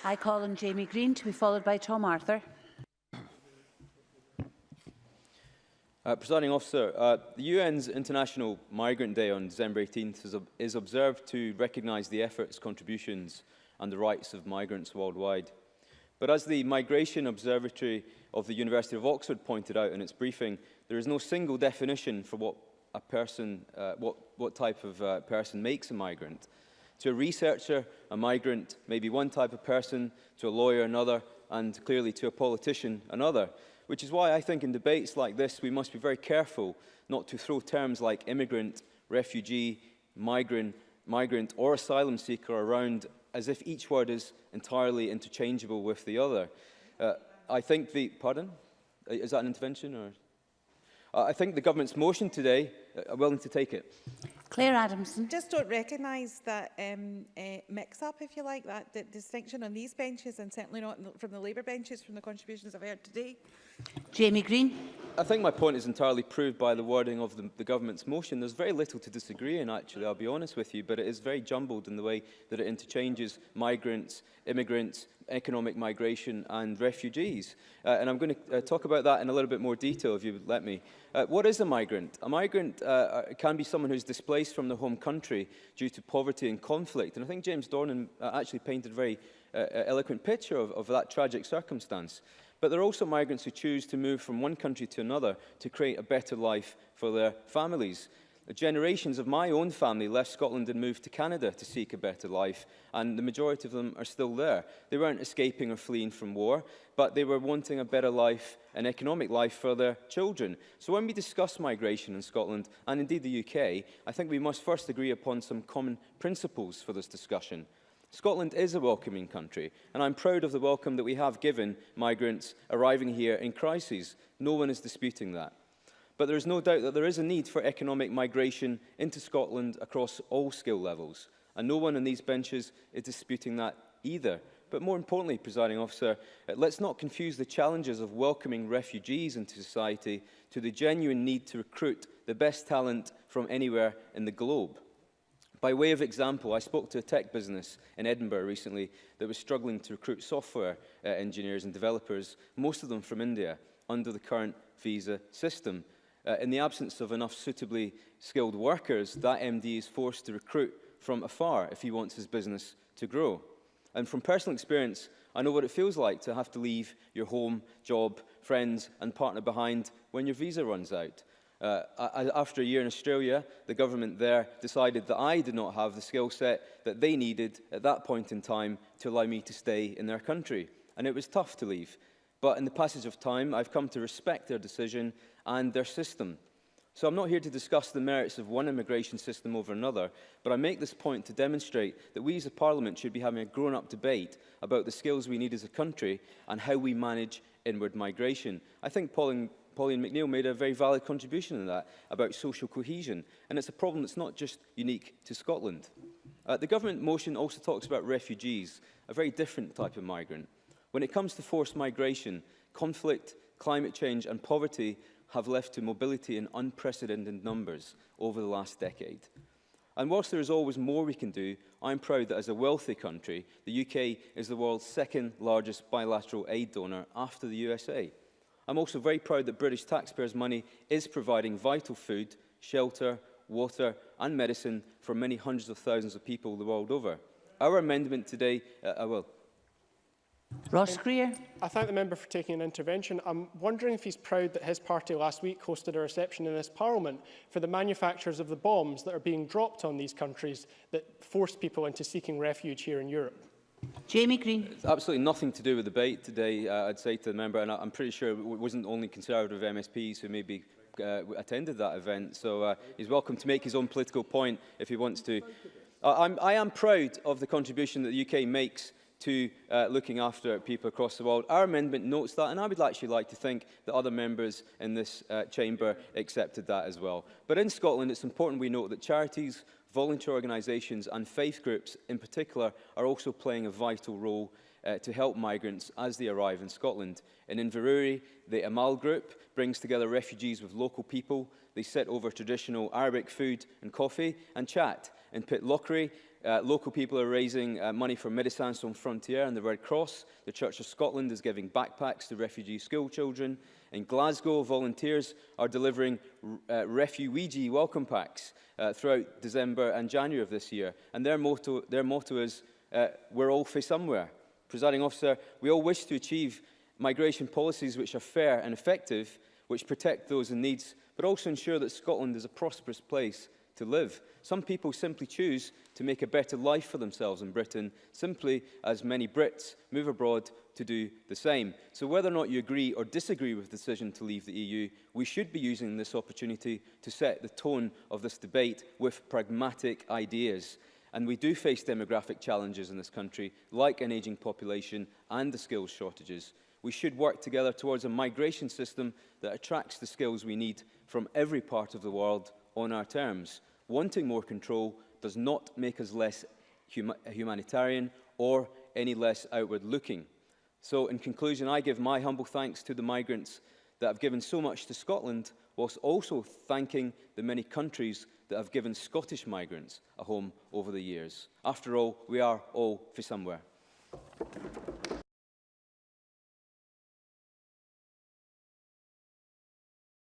I call on Jamie Greene to be followed by Tom Arthur. Presiding Officer, the UN's International Migrant Day on December 18th is observed to recognise the efforts, contributions and the rights of migrants worldwide. But as the Migration Observatory of the University of Oxford pointed out in its briefing, there is no single definition for what a person, what type of person makes a migrant. To a researcher, a migrant may be one type of person, to a lawyer another, and clearly to a politician another. Which is why I think in debates like this we must be very careful not to throw terms like immigrant, refugee, migrant or asylum seeker around as if each word is entirely interchangeable with the other. I think the... Pardon? Is that an intervention? Or? I think the government's motion today are willing to take it. Claire Adamson. Just don't recognise that mix-up, if you like, that distinction on these benches, and certainly not from the Labour benches, from the contributions I've heard today. Jamie Greene. I think my point is entirely proved by the wording of the government's motion. There's very little to disagree in, actually, I'll be honest with you, but it is very jumbled in the way that it interchanges migrants, immigrants, economic migration and refugees. And I'm going to talk about that in a little bit more detail, if you would let me. What is a migrant? A migrant can be someone who's displaced from their home country due to poverty and conflict. And I think James Dornan actually painted a very eloquent picture of that tragic circumstance. But there are also migrants who choose to move from one country to another to create a better life for their families. Generations of my own family left Scotland and moved to Canada to seek a better life, and the majority of them are still there. They weren't escaping or fleeing from war, but they were wanting a better life, an economic life for their children. So when we discuss migration in Scotland, and indeed the UK, I think we must first agree upon some common principles for this discussion. Scotland is a welcoming country, and I'm proud of the welcome that we have given migrants arriving here in crises. No one is disputing that. But there is no doubt that there is a need for economic migration into Scotland across all skill levels, and no one on these benches is disputing that either. But more importantly, Presiding Officer, let's not confuse the challenges of welcoming refugees into society to the genuine need to recruit the best talent from anywhere in the globe. By way of example, I spoke to a tech business in Edinburgh recently that was struggling to recruit software engineers and developers, most of them from India, under the current visa system. In the absence of enough suitably skilled workers, that MD is forced to recruit from afar if he wants his business to grow. And from personal experience, I know what it feels like to have to leave your home, job, friends and partner behind when your visa runs out. After a year in Australia, the government there decided that I did not have the skill set that they needed at that point in time to allow me to stay in their country. And it was tough to leave. But in the passage of time, I've come to respect their decision and their system. So I'm not here to discuss the merits of one immigration system over another, but I make this point to demonstrate that we as a Parliament should be having a grown-up debate about the skills we need as a country and how we manage inward migration. I think Pauline McNeill made a very valid contribution in that about social cohesion, and it's a problem that's not just unique to Scotland. The government motion also talks about refugees, a very different type of migrant. When it comes to forced migration, conflict, climate change and poverty have led to mobility in unprecedented numbers over the last decade. And whilst there is always more we can do, I'm proud that as a wealthy country, the UK is the world's second largest bilateral aid donor after the USA. I'm also very proud that British taxpayers' money is providing vital food, shelter, water and medicine for many hundreds of thousands of people the world over. Our amendment today, Ross Greer. I thank the member for taking an intervention. I'm wondering if he's proud that his party last week hosted a reception in this Parliament for the manufacturers of the bombs that are being dropped on these countries that force people into seeking refuge here in Europe. Jamie Greene. It's absolutely nothing to do with the debate today, I'd say to the member, and I'm pretty sure it wasn't only Conservative MSPs who maybe attended that event, so he's welcome to make his own political point if he wants to. I am proud of the contribution that the UK makes to looking after people across the world. Our amendment notes that, and I would actually like to think that other members in this chamber accepted that as well. But in Scotland, it's important we note that charities, voluntary organisations and faith groups in particular are also playing a vital role to help migrants as they arrive in Scotland. In Inverurie, the Amal group brings together refugees with local people. They sit over traditional Arabic food and coffee and chat. In Pitlochry, local people are raising money for Médecins Sans Frontières and the Red Cross. The Church of Scotland is giving backpacks to refugee school children. In Glasgow, volunteers are delivering refugee welcome packs throughout December and January of this year. And their motto is, we're all for somewhere. Presiding officer, we all wish to achieve migration policies which are fair and effective, which protect those in need, but also ensure that Scotland is a prosperous place to live. Some people simply choose to make a better life for themselves in Britain, simply as many Brits move abroad to do the same. So whether or not you agree or disagree with the decision to leave the EU, we should be using this opportunity to set the tone of this debate with pragmatic ideas. And we do face demographic challenges in this country, like an ageing population and the skills shortages. We should work together towards a migration system that attracts the skills we need from every part of the world on our terms. Wanting more control does not make us less humanitarian or any less outward-looking. So, in conclusion, I give my humble thanks to the migrants that have given so much to Scotland, whilst also thanking the many countries that have given Scottish migrants a home over the years. After all, we are all for somewhere.